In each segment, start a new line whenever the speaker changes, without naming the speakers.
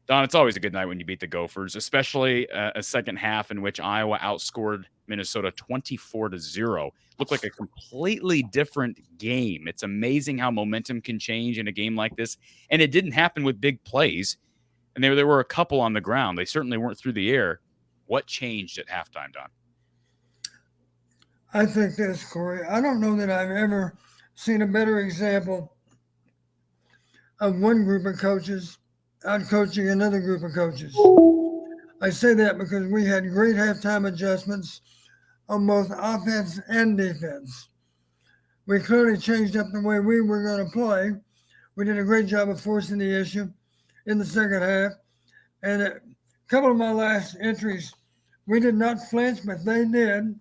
Don, it's always a good night when you beat the Gophers, especially a second half in which Iowa outscored Minnesota 24-0. Looked like a completely different game. It's amazing how momentum can change in a game like this. And it didn't happen with big plays. And there were a couple on the ground. They certainly weren't through the air. What changed at halftime, Don?
I think this, Corey. I don't know that I've ever seen a better example of one group of coaches out coaching another group of coaches. I say that because we had great halftime adjustments on both offense and defense. We clearly changed up the way we were going to play. We did a great job of forcing the issue in the second half. And a couple of my last entries, we did not flinch, but they did.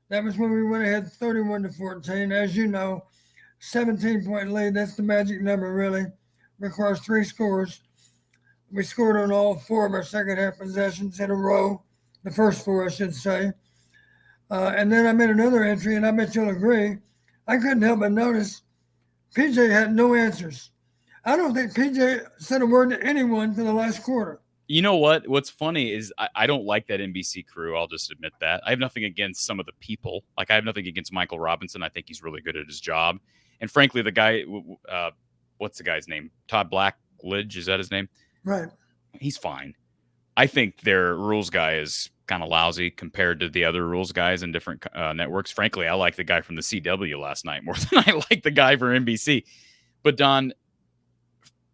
That was when we went ahead 31-14. As you know, 17-point lead, that's the magic number, really. Requires 3 scores. We scored on all 4 of our second half possessions in a row, the first 4, I should say. And then I made another entry, and I bet you'll agree. I couldn't help but notice PJ had no answers. I don't think PJ said a word to anyone for the last quarter.
You know what? What's funny is I don't like that NBC crew. I'll just admit that. I have nothing against some of the people. Like, I have nothing against Michael Robinson. I think he's really good at his job. And frankly, the guy, what's the guy's name? Todd Blackledge, is that his name?
Right.
He's fine. I think their rules guy is kind of lousy compared to the other rules guys in different networks. Frankly, I like the guy from the CW last night more than I like the guy for NBC. But Don,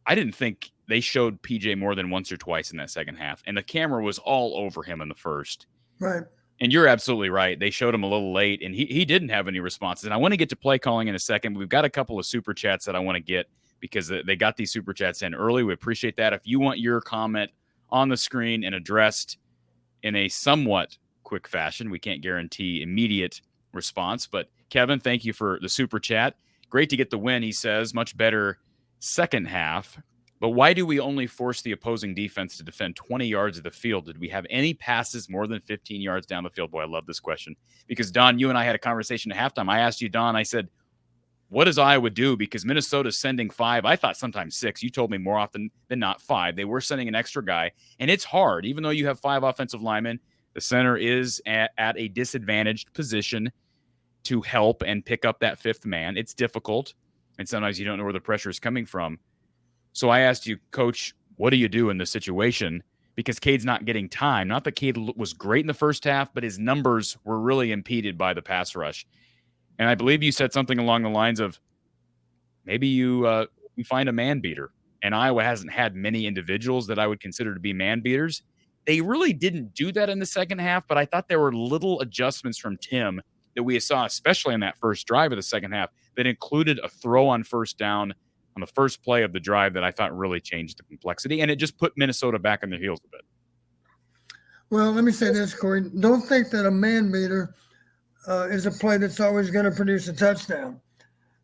I didn't think they showed PJ more than once or twice in that second half, and the camera was all over him in the first.
Right.
And you're absolutely right. They showed him a little late, and he didn't have any responses. And I want to get to play calling in a second, but we've got a couple of super chats that I want to get because they got these super chats in early. We appreciate that. If you want your comment on the screen and addressed in a somewhat quick fashion, we can't guarantee immediate response. But Kevin, thank you for the super chat. Great to get the win, he says. Much better second half. But why do we only force the opposing defense to defend 20 yards of the field? Did we have any passes more than 15 yards down the field? Boy, I love this question. Because, Don, you and I had a conversation at halftime. I asked you, Don, I said, what does Iowa do? Because Minnesota's sending 5. I thought sometimes 6. You told me more often than not 5. They were sending an extra guy. And it's hard. Even though you have 5 offensive linemen, the center is at a disadvantaged position to help and pick up that 5th man. It's difficult. And sometimes you don't know where the pressure is coming from. So I asked you, Coach, what do you do in this situation? Because Cade's not getting time. Not that Cade was great in the first half, but his numbers were really impeded by the pass rush. And I believe you said something along the lines of maybe you find a man beater. And Iowa hasn't had many individuals that I would consider to be man beaters. They really didn't do that in the second half, but I thought there were little adjustments from Tim that we saw, especially in that first drive of the second half, that included a throw on first down on the first play of the drive that I thought really changed the complexity, and it just put Minnesota back on their heels a bit.
Well, let me say this, Corey. Don't think that a man beater is a play that's always going to produce a touchdown.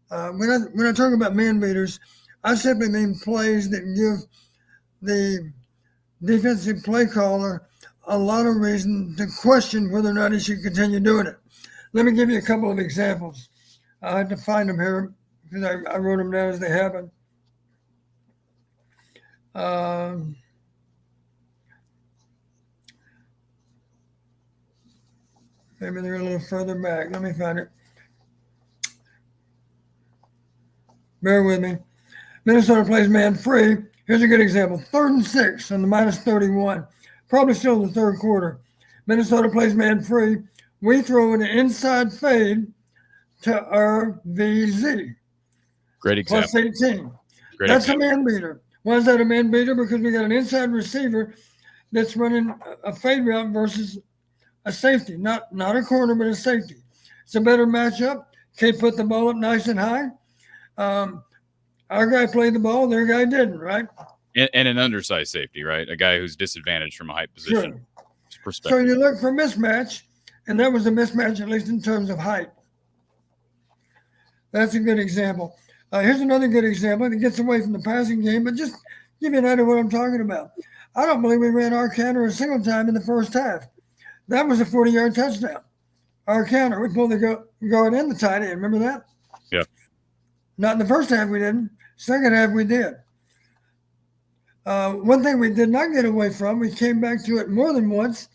When I talk about man beaters, I simply mean plays that give the defensive play caller a lot of reason to question whether or not he should continue doing it. Let me give you a couple of examples. I had to find them here because I wrote them down as they happen. Maybe they're a little further back. Let me find it. Bear with me. Minnesota plays man free. Here's a good example. 3rd and 6 on the -31. Probably still in the third quarter. Minnesota plays man free. We throw an inside fade to RVZ.
Great example.
Plus 18.
Great
That's
example.
a man beater. Why is that a man beater? Because we got an inside receiver that's running a fade route versus a safety. Not a corner, but a safety. It's a better matchup. Cade put the ball up nice and high. Our guy played the ball. Their guy didn't, right?
And an undersized safety, right? A guy who's disadvantaged from a height position.
Sure.
Perspective.
So you look for mismatch, and that was a mismatch, at least in terms of height. That's a good example. Here's another good example. It gets away from the passing game, but just give you an idea of what I'm talking about. I don't believe we ran our counter a single time in the first half. That was a 40-yard touchdown. Our counter, we pulled the guard and the tight end. Remember that?
Yeah.
Not in the first half we didn't. Second half we did. One thing we did not get away from, we came back to it more than once,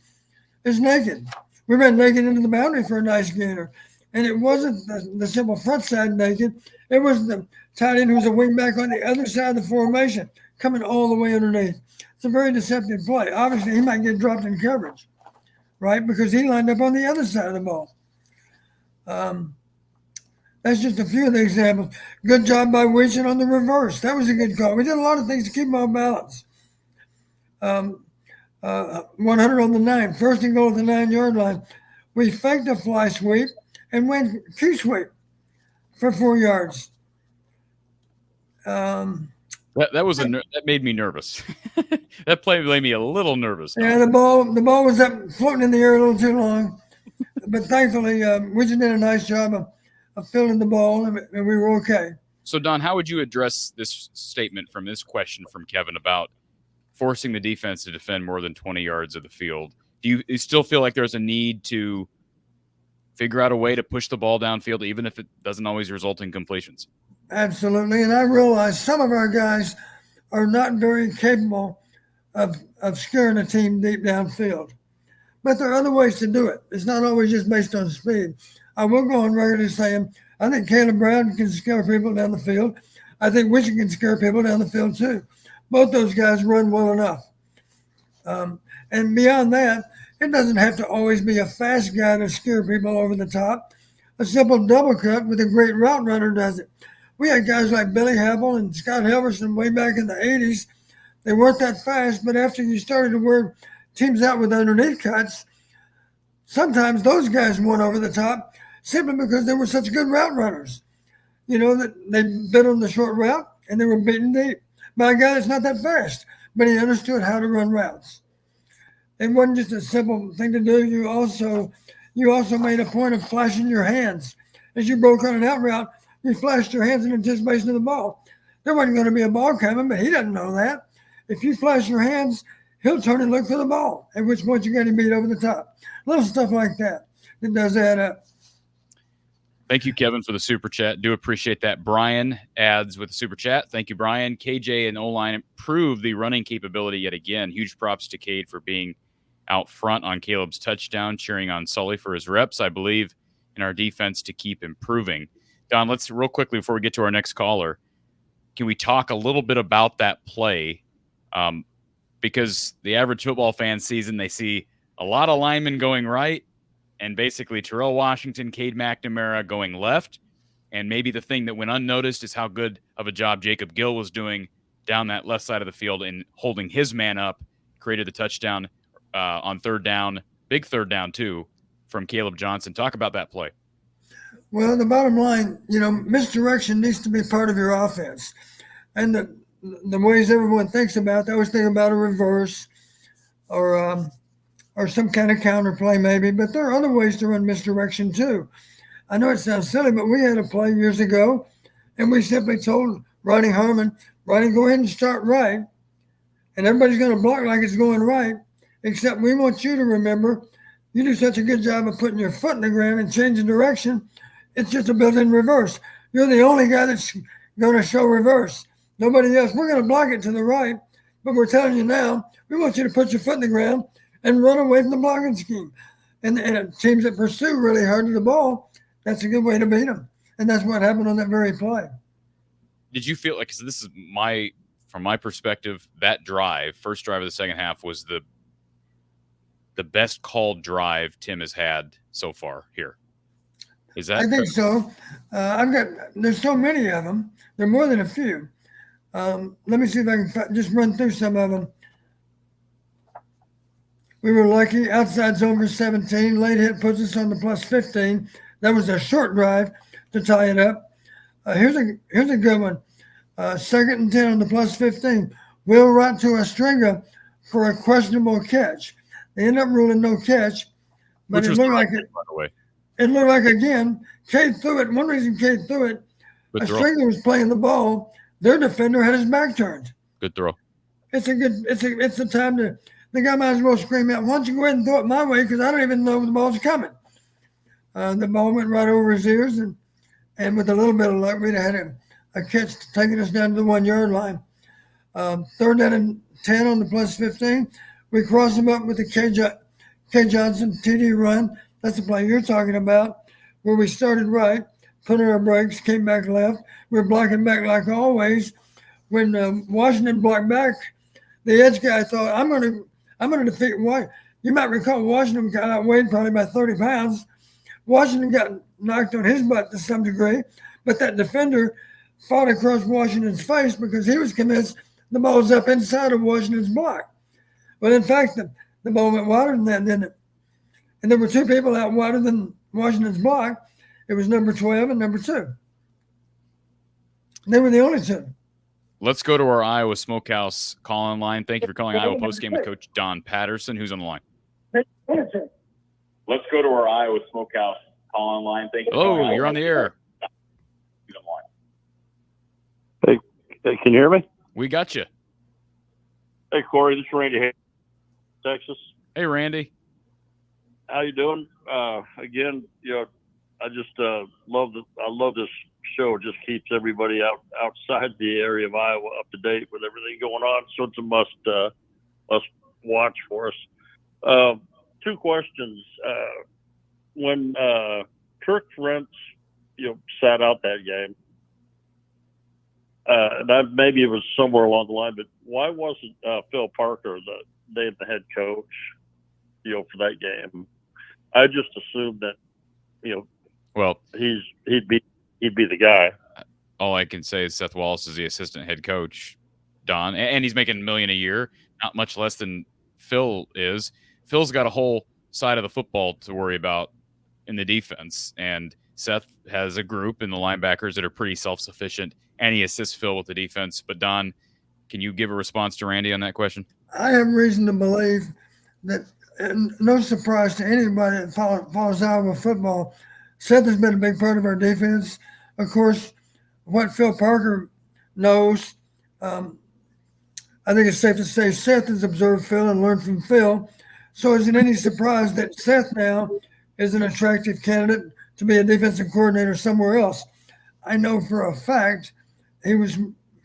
is naked. We ran naked into the boundary for a nice gainer. And it wasn't the simple front side naked. It was the tight end who's a wing back on the other side of the formation, coming all the way underneath. It's a very deceptive play. Obviously, he might get dropped in coverage, right? Because he lined up on the other side of the ball. That's just a few of the examples. Good job by Winston on the reverse. That was a good call. We did a lot of things to keep him on balance. 100 on the 9, first and goal at the 9-yard line. We faked a fly sweep and went Q sweep for 4 yards.
That made me nervous. That play made me a little nervous.
Yeah, the ball was up floating in the air a little too long, but thankfully we just did a nice job of filling the ball, and we were okay.
So, Don, how would you address this statement from this question from Kevin about forcing the defense to defend more than 20 yards of the field? Do you still feel like there's a need to figure out a way to push the ball downfield, even if it doesn't always result in completions?
Absolutely. And I realize some of our guys are not very capable of scaring a team deep downfield. But there are other ways to do it. It's not always just based on speed. I will go on record as saying I think Caleb Brown can scare people down the field. I think Winston can scare people down the field too. Both those guys run well enough. And beyond that, it doesn't have to always be a fast guy to scare people over the top. A simple double cut with a great route runner does it. We had guys like Billy Havel and Scott Helverson way back in the 80s. They weren't that fast, but after you started to wear teams out with underneath cuts, sometimes those guys went over the top simply because they were such good route runners. You know, that they bit on the short route and they were beaten deep by a guy that's not that fast, but he understood how to run routes. It wasn't just a simple thing to do. You also made a point of flashing your hands. As you broke on an out route, you flashed your hands in anticipation of the ball. There wasn't going to be a ball coming, but he doesn't know that. If you flash your hands, he'll turn and look for the ball, at which point you got him beat over the top. Little stuff like that. It does add up.
Thank you, Kevin, for the super chat. Do appreciate that. Brian adds with the super chat. Thank you, Brian. KJ and O-line improved the running capability yet again. Huge props to Cade for being out front on Caleb's touchdown, cheering on Sully for his reps. I believe in our defense to keep improving. Don, let's real quickly before we get to our next caller, can we talk a little bit about that play? Because the average football fan sees and they see a lot of linemen going right and basically Terrell Washington, Cade McNamara going left. And maybe the thing that went unnoticed is how good of a job Jacob Gill was doing down that left side of the field and holding his man up, created the touchdown on third down, big third down too, from Caleb Johnson. Talk about that play.
Well, the bottom line, misdirection needs to be part of your offense. And the ways everyone thinks about, they always think about a reverse or some kind of counter play maybe, but there are other ways to run misdirection too. I know it sounds silly, but we had a play years ago, and we simply told Ronnie Harmon, Ronnie, go ahead and start right, and everybody's going to block like it's going right, except we want you to remember, you do such a good job of putting your foot in the ground and changing direction, it's just a built-in reverse. You're the only guy that's going to show reverse. Nobody else. We're going to block it to the right, but we're telling you now, we want you to put your foot in the ground and run away from the blocking scheme. And teams that pursue really hard to the ball, that's a good way to beat them. And that's what happened on that very play.
Did you feel like, because this is from my perspective, that drive, first drive of the second half, was the best called drive Tim has had so far here? Is that?
I think so. There's so many of them. There are more than a few. Let me see if I can just run through some of them. We were lucky. Outside's over 17. Late hit puts us on the plus 15. That was a short drive to tie it up. Here's a good one. Second and 10 on the plus 15. Will right to Estringa for a questionable catch. They end up ruling no catch, but it looked like it. By the way, it looked like again. Cade threw it. One reason Cade threw it, Estringa was playing the ball. Their defender had his back turned.
Good throw.
It's a time to. The guy might as well scream out, why don't you go ahead and throw it my way, because I don't even know the ball's coming. The ball went right over his ears, and with a little bit of luck, we'd have had a catch taking us down to the 1 yard line. Third down and 10 on the plus 15. We cross them up with the K. Johnson TD run. That's the play you're talking about, where we started right, put on our brakes, came back left. We're blocking back like always. When Washington blocked back, the edge guy thought, I'm gonna defeat Washington. You might recall Washington got outweighed probably by 30 pounds. Washington got knocked on his butt to some degree, but that defender fought across Washington's face because he was convinced the ball was up inside of Washington's block. But in fact, the ball went wider than that, didn't it? And there were two people out wider than Washington's block. It was number 12 and number 2. They were the only two.
Let's go to our Iowa Smokehouse call-in line. Thank you for calling Iowa Postgame with Coach Don Patterson. Who's on the line?
Let's go to our Iowa Smokehouse call-in line. Thank you.
Hello, you're on the air.
Hey, can you hear me?
We got you.
Hey, Corey, this is Randy here, Texas.
Hey, Randy.
How you doing? Again, I just love this show. It just keeps everybody outside the area of Iowa up to date with everything going on. So it's a must watch for us. 2 questions. When Kirk Ferentz, sat out that game, and maybe it was somewhere along the line, but why wasn't Phil Parker the head coach, for that game? I just assumed that,
well,
he'd be the guy.
All I can say is Seth Wallace is the assistant head coach, Don, and he's making $1 million a year, not much less than Phil is. Phil's got a whole side of the football to worry about in the defense, and Seth has a group in the linebackers that are pretty self-sufficient, and he assists Phil with the defense. But Don, can you give a response to Randy on that question?
I have reason to believe that, and no surprise to anybody that follows Iowa football, Seth has been a big part of our defense. Of course, what Phil Parker knows, I think it's safe to say Seth has observed Phil and learned from Phil. So is it any surprise that Seth now is an attractive candidate to be a defensive coordinator somewhere else? I know for a fact he was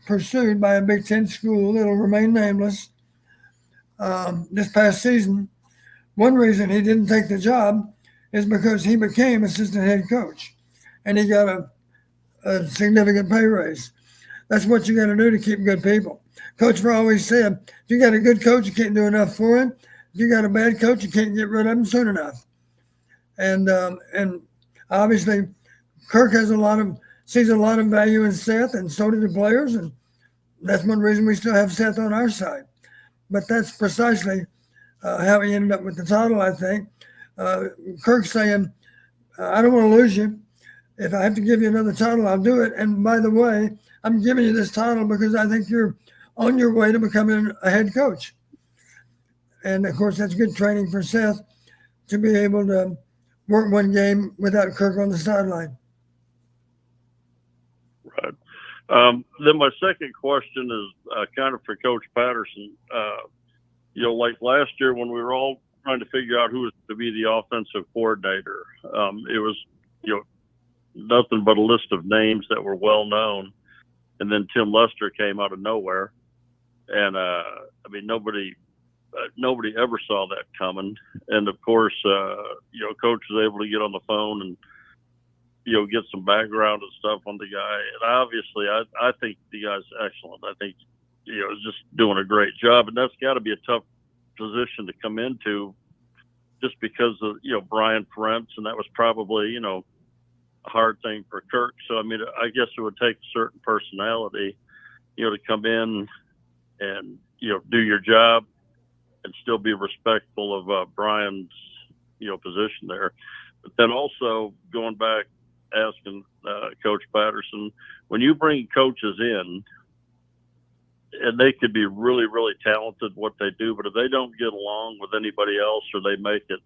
pursued by a Big Ten school that'll remain nameless this past season. One reason he didn't take the job is because he became assistant head coach and he got a significant pay raise. That's what you got to do to keep good people. Coach Fry always said, if you got a good coach, you can't do enough for him. If you got a bad coach, you can't get rid of him soon enough. And obviously, Kirk sees a lot of value in Seth, and so do the players, and that's one reason we still have Seth on our side. But that's precisely how he ended up with the title, I think. Kirk saying, I don't want to lose you. If I have to give you another title, I'll do it. And by the way, I'm giving you this title because I think you're on your way to becoming a head coach. And, of course, that's good training for Seth to be able to work one game without Kirk on the sideline.
Right. Then my second question is kind of for Coach Patterson. Like last year when we were all trying to figure out who was to be the offensive coordinator, it was, nothing but a list of names that were well known. And then Tim Lester came out of nowhere. And, nobody ever saw that coming. And of course, Coach was able to get on the phone and, get some background and stuff on the guy. And obviously, I think the guy's excellent. I think, he's just doing a great job. And that's got to be a tough position to come into just because of, Brian Ferentz. And that was probably, a hard thing for Kirk. So, I guess it would take a certain personality, to come in and, do your job and still be respectful of Brian's, position there. But then also going back, asking Coach Patterson, when you bring coaches in, and they could be really, really talented what they do, but if they don't get along with anybody else or they make it,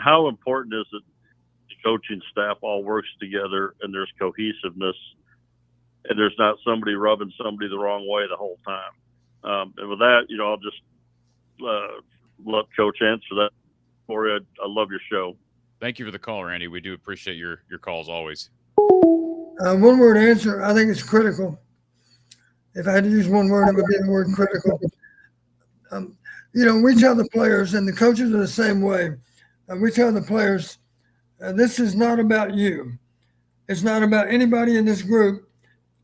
how important is it the coaching staff all works together and there's cohesiveness and there's not somebody rubbing somebody the wrong way the whole time? And with that, I'll just let Coach answer that for you. I love your show.
Thank you for the call, Randy. We do appreciate your calls always.
One word answer, I think it's critical. if I had to use one word, it would be the word critical. We tell the players, and the coaches are the same way. We tell the players, this is not about you. It's not about anybody in this group.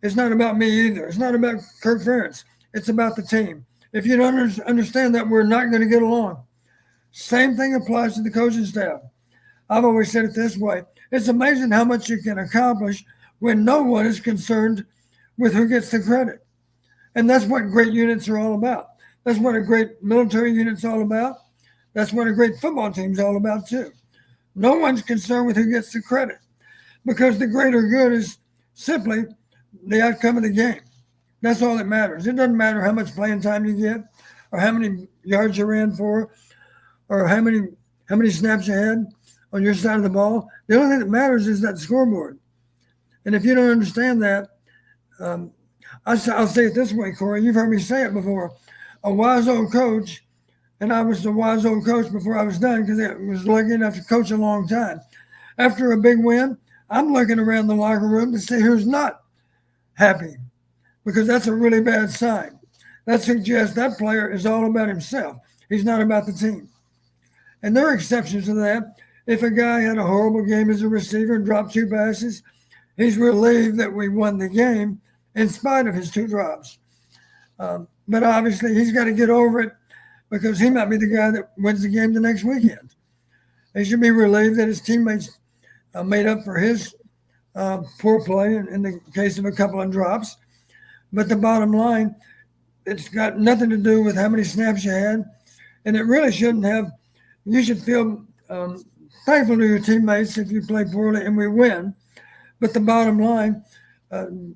It's not about me either. It's not about Kirk Ferentz. It's about the team. If you don't understand that, we're not going to get along. Same thing applies to the coaching staff. I've always said it this way. It's amazing how much you can accomplish when no one is concerned with who gets the credit. And that's what great units are all about. That's what a great military unit's all about. That's what a great football team's all about too. No one's concerned with who gets the credit, because the greater good is simply the outcome of the game. That's all that matters. It doesn't matter how much playing time you get, or how many yards you ran for, or how many snaps you had on your side of the ball. The only thing that matters is that scoreboard. And if you don't understand that, I'll say it this way, Corey. You've heard me say it before. A wise old coach, and I was the wise old coach before I was done, because I was lucky enough to coach a long time. After a big win, I'm looking around the locker room to see who's not happy, because that's a really bad sign. That suggests that player is all about himself. He's not about the team. And there are exceptions to that. If a guy had a horrible game as a receiver and dropped 2 passes, he's relieved that we won the game in spite of his 2 drops. But obviously, he's got to get over it, because he might be the guy that wins the game the next weekend. He should be relieved that his teammates made up for his poor play in the case of a couple of drops. But the bottom line, it's got nothing to do with how many snaps you had, and it really shouldn't have. You should feel thankful to your teammates if you play poorly and we win. But the bottom line,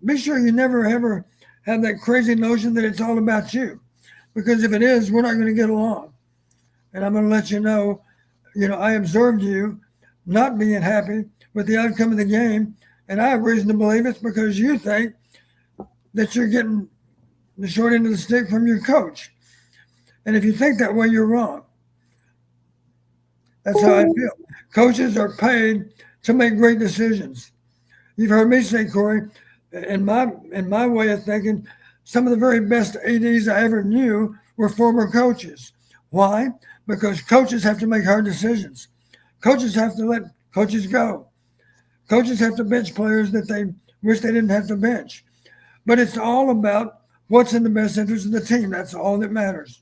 be sure you never ever have that crazy notion that it's all about you, because if it is, we're not going to get along. And I'm going to let you know, I observed you not being happy with the outcome of the game, and I have reason to believe it's because you think that you're getting the short end of the stick from your coach. And if you think that way, you're wrong. That's how I feel. Coaches are paid to make great decisions. You've heard me say, Corey, in my way of thinking, some of the very best ADs I ever knew were former coaches. Why? Because coaches have to make hard decisions. Coaches have to let coaches go. Coaches have to bench players that they wish they didn't have to bench. But it's all about what's in the best interest of the team. That's all that matters.